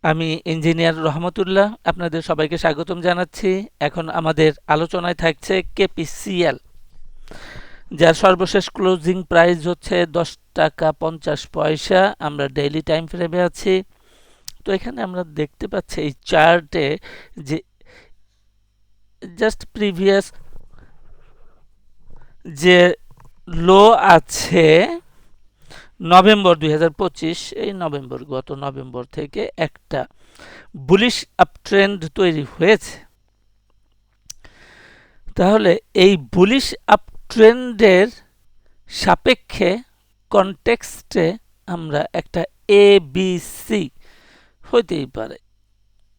আমি ইঞ্জিনিয়ার রহমতুল্লাহ আপনাদের সবাইকে স্বাগতম জানাচ্ছি। এখন আমাদের আলোচনায় থাকছে কেপিসিএল, যার সর্বশেষ ক্লোজিং প্রাইস হচ্ছে 10 টাকা 50 পয়সা। আমরা ডেইলি টাইম ফ্রেমে আছি। তো এখানে আমরা দেখতে পাচ্ছি এই চার্টে যে জাস্ট প্রিভিয়াস যে লো আছে নভেম্বর 2025, এই গত নভেম্বর থেকে একটা বুলিশ আপট্রেন্ড তৈরি হয়েছে। তাহলে এই বুলিশ আপট্রেন্ডের সাপেক্ষে কনটেক্সটে আমরা একটা এ বি সি হইতেই পারে,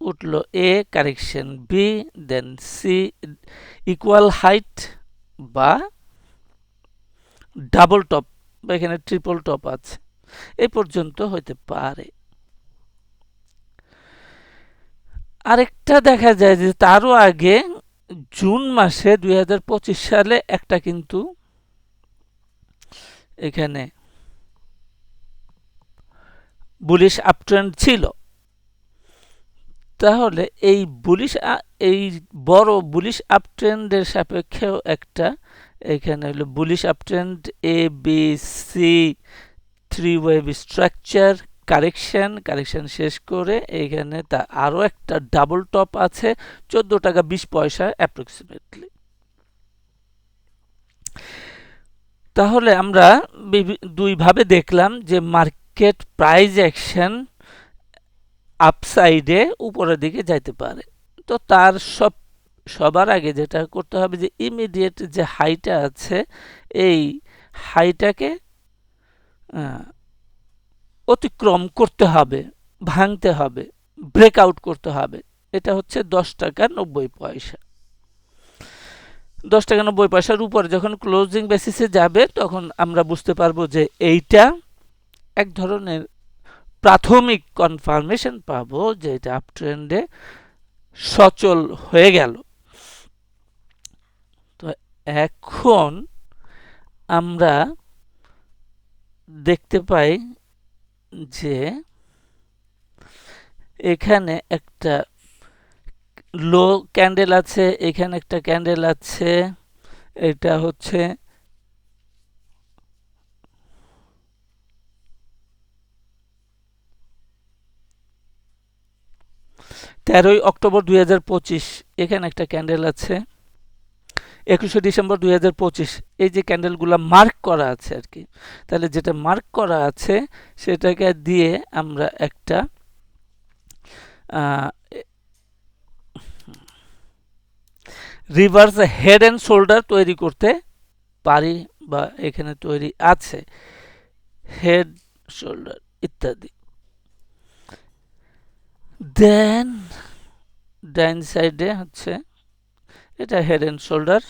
উঠলো এ কারেকশন বি, দেন সি ইকুয়াল হাইট বা ডাবল টপ বা এখানে ট্রিপল টপ আছে, এই পর্যন্ত হইতে পারে। আরেকটা দেখা যায় যে তারও আগে জুন মাসে 2025 সালে একটা কিন্তু এখানে বুলিশ আপট্রেন্ড ছিল। তাহলে এই বড় বুলিশ আপট্রেন্ডের সাপেক্ষেও একটা এখানে হলো bullish uptrend A B C three wave structure correction শেষ করে এখানে তা আরো একটা ডাবল টপ আছে 14 টাকা 20 পয়সা অ্যাপ্রক্সিমেটলি। তাহলে আমরা দুই ভাবে দেখলাম যে মার্কেট প্রাইস অ্যাকশন আপসাইডে উপরের দিকে যাইতে পারে। তো তার সবার আগে যেটা করতে হবে যে ইমিডিয়েট যে হাইটা আছে এই হাইটাকে অতিক্রম করতে হবে, ভাঙতে হবে, ব্রেকআউট করতে হবে। এটা হচ্ছে 10 টাকা 90 পয়সা। 10 টাকা 90 পয়সার উপরে যখন ক্লোজিং বেসিসে যাবে তখন আমরা বুঝতে পারবো যে এইটা এক ধরনের প্রাথমিক কনফার্মেশন পাবো যে এটা আপ ট্রেন্ডে সচল হয়ে গেল। তো এখন আমরা দেখতে পাই যে এখানে একটা লো ক্যান্ডেল আছে, এখানে একটা ক্যান্ডেল আছে, এটা হচ্ছে 13 অক্টোবর 2025, এখানে একটা ক্যান্ডেল আছে 21 ডিসেম্বর 2025। এই যে ক্যান্ডেলগুলো মার্ক করা আছে আর কি, তাহলে যেটা মার্ক করা আছে সেটাকে দিয়ে আমরা একটা রিভার্স হেড অ্যান্ড শোল্ডার তৈরি করতে পারি বা এখানে তৈরি আছে হেড, শোল্ডার ইত্যাদি। দেন ডাইন সাইডে হচ্ছে এটা হেড অ্যান্ড শোল্ডার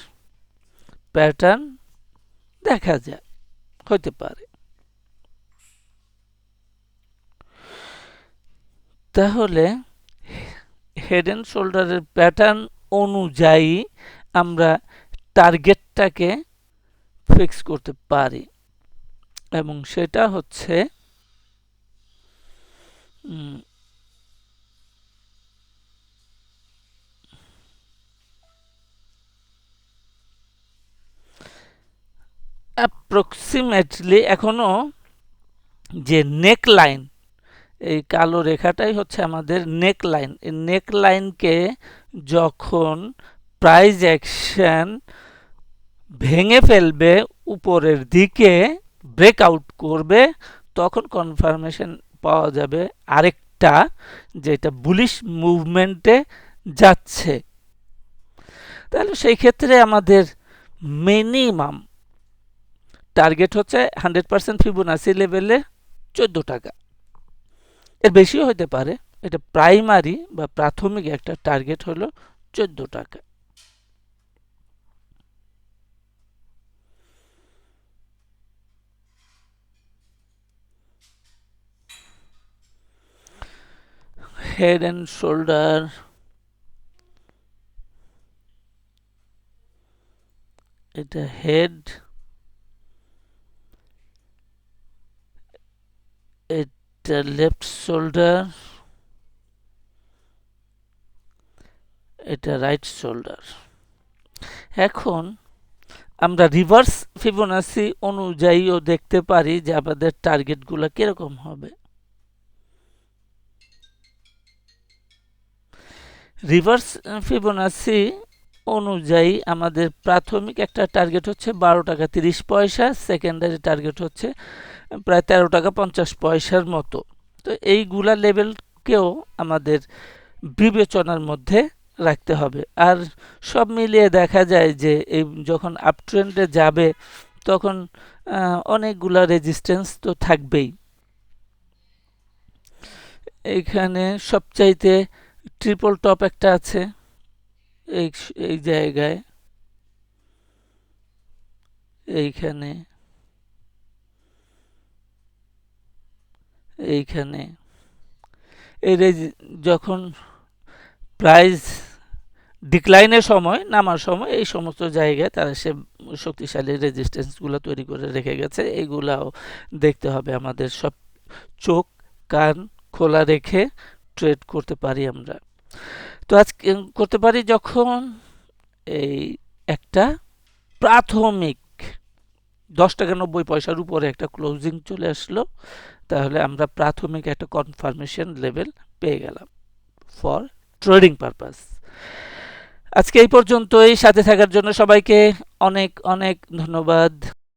প্যাটার্ন দেখা যায়, হতে পারে। তাহলে হেড অ্যান্ড শোল্ডারের প্যাটার্ন অনুযায়ী আমরা টার্গেটটাকে ফিক্স করতে পারি এবং সেটা হচ্ছে অ্যাপ্রক্সিমেটলি এখনো যে নেক লাইন, এই কালো রেখাটাই হচ্ছে আমাদের নেক লাইন। এই নেক লাইনকে যখন প্রাইস অ্যাকশন ভেঙে ফেলবে, উপরের দিকে ব্রেকআউট করবে, তখন কনফার্মেশন পাওয়া যাবে আরেকটা যেটা বুলিশ মুভমেন্টে যাচ্ছে। তাহলে সেই ক্ষেত্রে আমাদের মিনিমাম টার্গেট হচ্ছে 100% ফিবোনাসি লেভেলে 14 টাকা। এর বেশিও হতে পারে। এটা প্রাইমারি বা প্রাথমিক একটা টার্গেট হলো 14 টাকা। হেড অ্যান্ড শোল্ডার, এটা হেড, এটা লেফট শোল্ডার, এটা রাইট শোল্ডার। এখন আমরা রিভার্স ফিবোনাসি অনুযায়ীও দেখতে পারি যে আমাদের টার্গেটগুলো কিরকম হবে। রিভার্স ফিবোনাসি অনুযায়ী আমাদের প্রাথমিক একটা টার্গেট হচ্ছে 12 টাকা 30 পয়সা, সেকেন্ডারি টার্গেট হচ্ছে প্রায় 13 টাকা 50 পয়সার মতো। তো এইগুলা লেভেলকেও আমাদের বিবেচনার মধ্যে রাখতে হবে। আর সব মিলিয়ে দেখা যায় যে এই যখন আপ ট্রেন্ডে যাবে তখন অনেকগুলা রেজিস্ট্যান্স তো থাকবেই। এইখানে সবচাইতে ট্রিপল টপ একটা আছে এই এই জায়গায়, এইখানে, এইখানে এই যখন প্রাইস ডিক্লাইনের সময়, নামার সময় এই সমস্ত জায়গায় তারা সে শক্তিশালী রেজিস্ট্যান্সগুলো তৈরি করে রেখে গেছে। এগুলাও দেখতে হবে আমাদের। সব চোখ কান খোলা রেখে ট্রেড করতে পারি আমরা। তো আজকে করতে পারি যখন এই একটা প্রাথমিক 10 টাকা 90 পয়সার উপরে একটা ক্লোজিং চলে আসলো, তাহলে আমরা প্রাথমিক একটা কনফার্মেশন লেভেল পেয়ে গেলাম ফর ট্রেডিং পারপাস। আজকে এই পর্যন্তই। সাথে থাকার জন্য সবাইকে অনেক অনেক ধন্যবাদ।